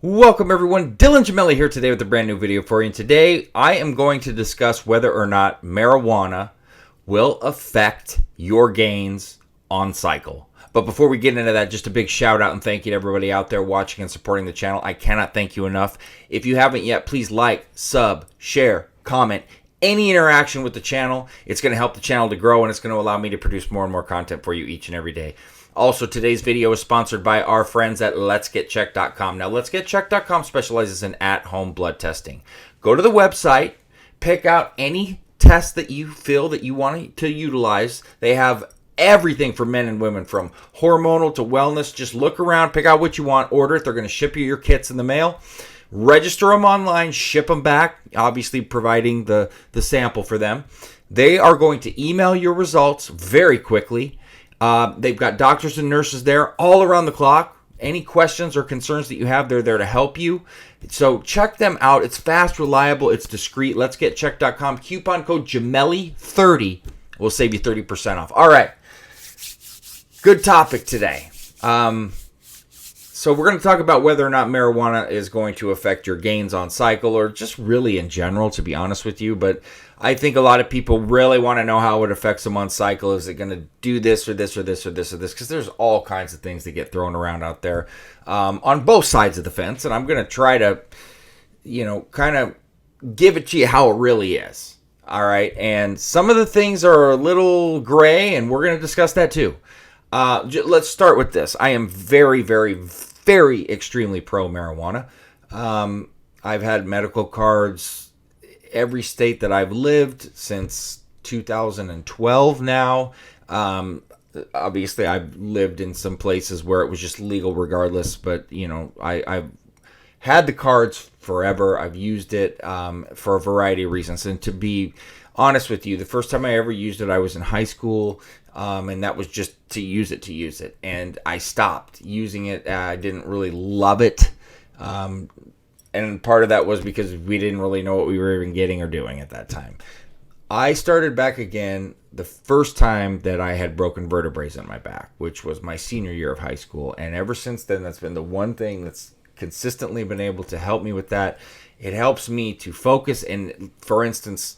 Welcome everyone, Dylan Gemeli here today with a brand new video for you. And today I am going to discuss whether or not marijuana will affect your gains on cycle. But before we get into that, just a big shout out and thank you to everybody out there watching and supporting the channel. I cannot thank you enough. If you haven't yet, please like, sub, share, comment, any interaction with the channel. It's going to help the channel to grow and it's going to allow me to produce more and more content for you each and every day. Also, today's video is sponsored by our friends at letsgetchecked.com. Now, letsgetchecked.com specializes in at-home blood testing. Go to the website, pick out any test that you feel that you want to utilize. They have everything for men and women, from hormonal to wellness. Just look around, pick out what you want, order it. They're going to ship you your kits in the mail. Register them online, ship them back, obviously providing the sample for them. They are going to email your results very quickly. They've got doctors and nurses there all around the clock. Any questions or concerns that you have, they're there to help you. So check them out. It's fast, reliable, it's discreet. Letsgetchecked.com. Coupon code Gemelli30 will save you 30% off. All right. Good topic today. So we're going to talk about whether or not marijuana is going to affect your gains on cycle, or just really in general, to be honest with you. But I think a lot of people really want to know how it affects them on cycle. Is it going to do this or this or this or this or this? Because there's all kinds of things that get thrown around out there on both sides of the fence. And I'm going to try to, kind of give it to you how it really is. All right. And some of the things are a little gray, and we're going to discuss that too. Let's start with this. I am very, very, very extremely pro marijuana. I've had medical cards every state that I've lived since 2012 now. Obviously, I've lived in some places where it was just legal regardless, but, I've had the cards forever. I've used it for a variety of reasons. And to be honest with you, the first time I ever used it, I was in high school, and that was just to use it. And I stopped using it. I didn't really love it. And part of that was because we didn't really know what we were even getting or doing at that time. I started back again the first time that I had broken vertebrae in my back, which was my senior year of high school. And ever since then, that's been the one thing that's consistently been able to help me with that. It helps me to focus. And for instance,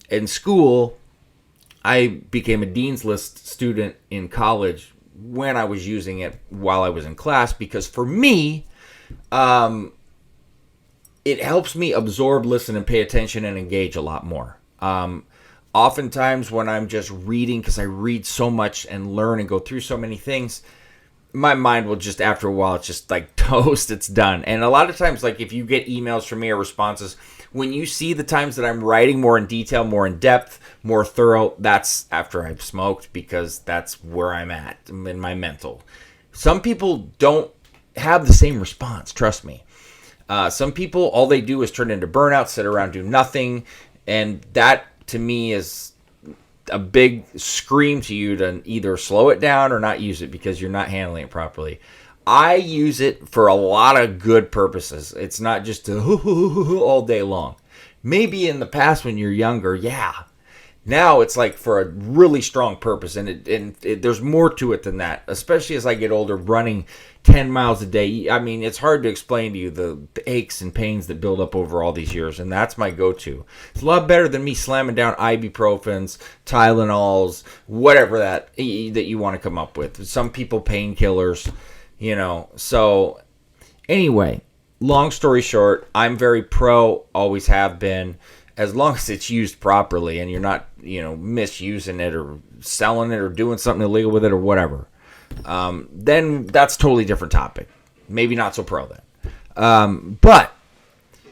in school, I became a Dean's List student in college when I was using it while I was in class, because for me, it helps me absorb, listen, and pay attention and engage a lot more. Oftentimes when I'm just reading, because I read so much and learn and go through so many things, my mind will just, after a while, it's just like toast, it's done. And a lot of times, like if you get emails from me or responses, when you see the times that I'm writing more in detail, more in depth, more thorough, that's after I've smoked, because that's where I'm at in my mental. Some people don't have the same response, trust me. Some people, all they do is turn into burnout, sit around, do nothing. And that, to me, is a big scream to you to either slow it down or not use it because you're not handling it properly. I use it for a lot of good purposes. It's not just all day long. Maybe in the past when you're younger, yeah. Now it's like for a really strong purpose, and there's more to it than that, especially as I get older, running 10 miles a day. I mean, it's hard to explain to you the aches and pains that build up over all these years, and that's my go-to. It's a lot better than me slamming down ibuprofens, Tylenols, whatever that you want to come up with. Some people, painkillers, So anyway, long story short, I'm very pro, always have been. As long as it's used properly and you're not, misusing it or selling it or doing something illegal with it or whatever, then that's a totally different topic. Maybe not so pro then. But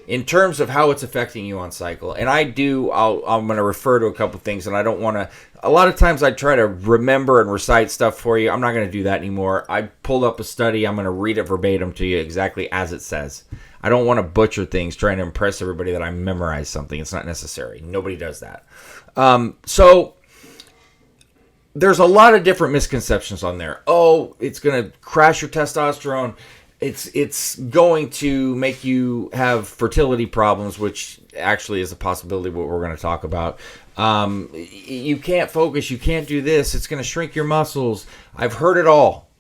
in terms of how it's affecting you on cycle, and I'm going to refer to a couple things, and I don't want to, a lot of times I try to remember and recite stuff for you. I'm not going to do that anymore. I pulled up a study. I'm going to read it verbatim to you exactly as it says. I don't want to butcher things trying to impress everybody that I memorized something. It's not necessary. Nobody does that. So there's a lot of different misconceptions on there. Oh, it's going to crash your testosterone. It's going to make you have fertility problems, which actually is a possibility what we're going to talk about. You can't focus. You can't do this. It's going to shrink your muscles. I've heard it all.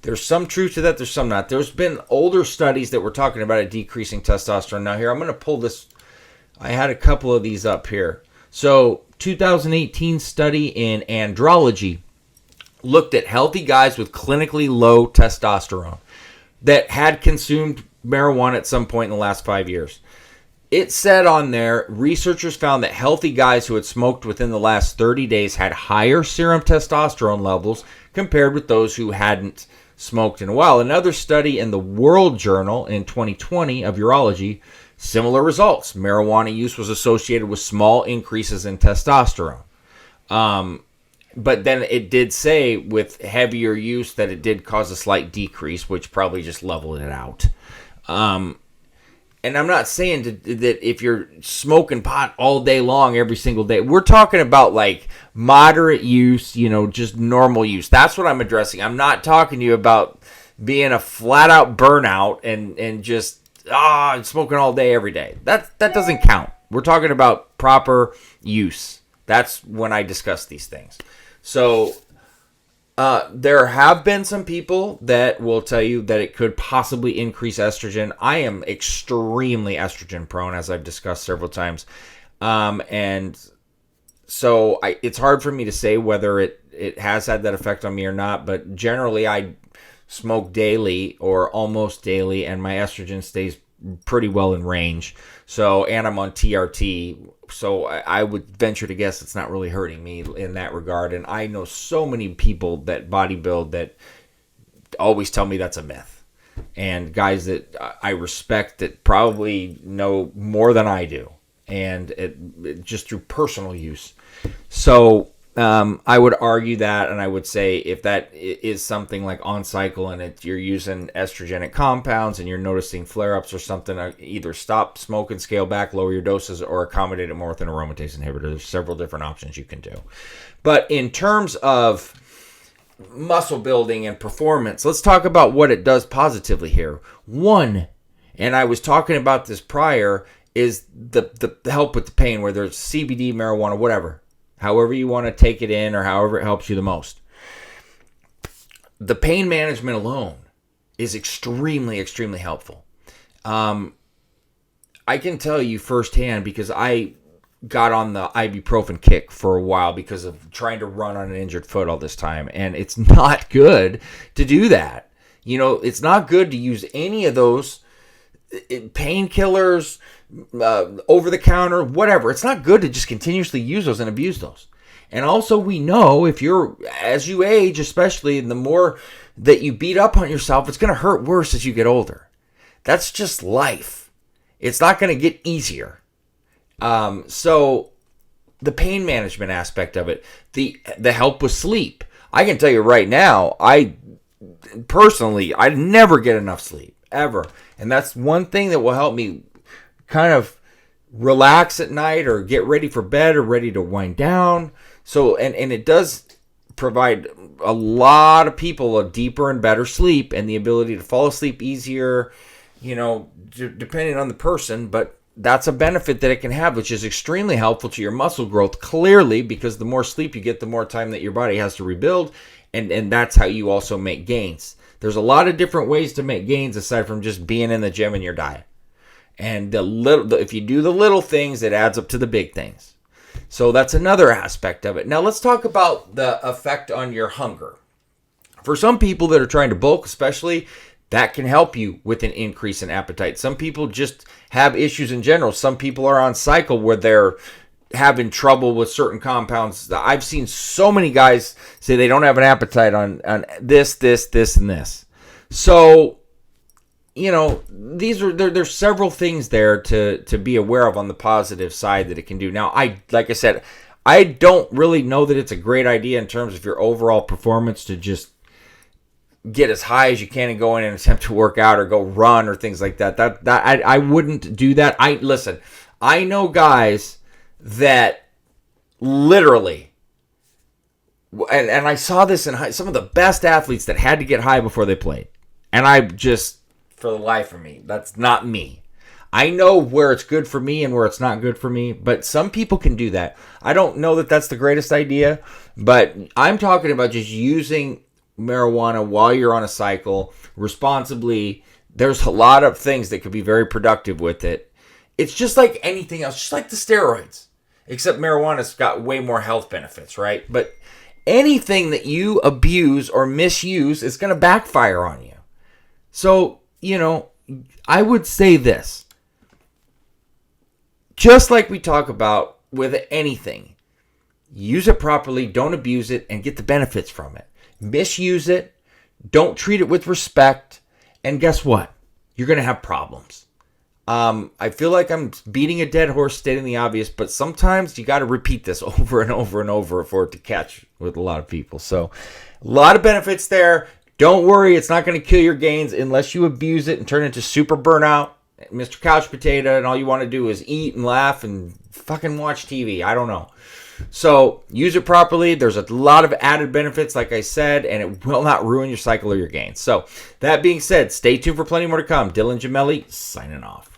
There's some truth to that. There's some not. There's been older studies that were talking about it decreasing testosterone. Now here, I'm going to pull this. I had a couple of these up here. So 2018 study in andrology looked at healthy guys with clinically low testosterone that had consumed marijuana at some point in the last 5 years. It said on there, researchers found that healthy guys who had smoked within the last 30 days had higher serum testosterone levels compared with those who hadn't smoked in a while. Another study in the World Journal in 2020 of Urology, similar results. Marijuana use was associated with small increases in testosterone. But then it did say with heavier use that it did cause a slight decrease, which probably just leveled it out. And I'm not saying that if you're smoking pot all day long, every single day, we're talking about like moderate use, just normal use. That's what I'm addressing. I'm not talking to you about being a flat out burnout and just smoking all day, every day. That doesn't count. We're talking about proper use. That's when I discuss these things. So there have been some people that will tell you that it could possibly increase estrogen. I am extremely estrogen prone, as I've discussed several times. And so it's hard for me to say whether it has had that effect on me or not. But generally, I smoke daily or almost daily, and my estrogen stays pretty well in range. So, and I'm on TRT. So I would venture to guess it's not really hurting me in that regard. And I know so many people that bodybuild that always tell me that's a myth. And guys that I respect that probably know more than I do. And it just through personal use. So I would argue that, and I would say if that is something like on cycle and you're using estrogenic compounds and you're noticing flare-ups or something, either stop, smoke, and scale back, lower your doses, or accommodate it more with an aromatase inhibitor. There's several different options you can do. But in terms of muscle building and performance, let's talk about what it does positively here. One, and I was talking about this prior, is the help with the pain, whether it's CBD, marijuana, whatever. However you want to take it in or however it helps you the most. The pain management alone is extremely, extremely helpful. I can tell you firsthand because I got on the ibuprofen kick for a while because of trying to run on an injured foot all this time. And it's not good to do that. It's not good to use any of those painkillers, over the counter, whatever. It's not good to just continuously use those and abuse those. And also we know as you age, especially, the more that you beat up on yourself, it's going to hurt worse as you get older. That's just life. It's not going to get easier. So the pain management aspect of it, the help with sleep. I can tell you right now, I never get enough sleep, ever. And that's one thing that will help me kind of relax at night or get ready for bed or ready to wind down. So, and it does provide a lot of people a deeper and better sleep and the ability to fall asleep easier, depending on the person. But that's a benefit that it can have, which is extremely helpful to your muscle growth, clearly, because the more sleep you get, the more time that your body has to rebuild. And that's how you also make gains. There's a lot of different ways to make gains aside from just being in the gym and your diet. And if you do the little things, it adds up to the big things. So that's another aspect of it. Now let's talk about the effect on your hunger. For some people that are trying to bulk, especially, that can help you with an increase in appetite. Some people just have issues in general. Some people are on cycle where they're having trouble with certain compounds. I've seen so many guys say they don't have an appetite on this, and this. So, there's several things there to be aware of on the positive side that it can do. Now, like I said, I don't really know that it's a great idea in terms of your overall performance to just get as high as you can and go in and attempt to work out or go run or things like that. I wouldn't do that. I know guys that literally, and I saw this in some of the best athletes that had to get high before they played. And I just, for the life of me, that's not me. I know where it's good for me and where it's not good for me, but some people can do that. I don't know that that's the greatest idea, but I'm talking about just using marijuana while you're on a cycle responsibly, there's a lot of things that could be very productive with it. It's just like anything else, just like the steroids, except marijuana's got way more health benefits, right? But anything that you abuse or misuse is going to backfire on you. So, I would say this. Just like we talk about with anything, use it properly, don't abuse it, and get the benefits from it. Misuse it, don't treat it with respect, and guess what? You're going to have problems. I feel like I'm beating a dead horse, stating the obvious, but sometimes you got to repeat this over and over and over for it to catch with a lot of people. So, a lot of benefits there. Don't worry, it's not going to kill your gains unless you abuse it and turn it into super burnout, Mr. Couch Potato, and all you want to do is eat and laugh and fucking watch TV. I don't know. So, use it properly. There's a lot of added benefits, like I said, and it will not ruin your cycle or your gains. So, that being said, stay tuned for plenty more to come. Dylan Gemeli, signing off.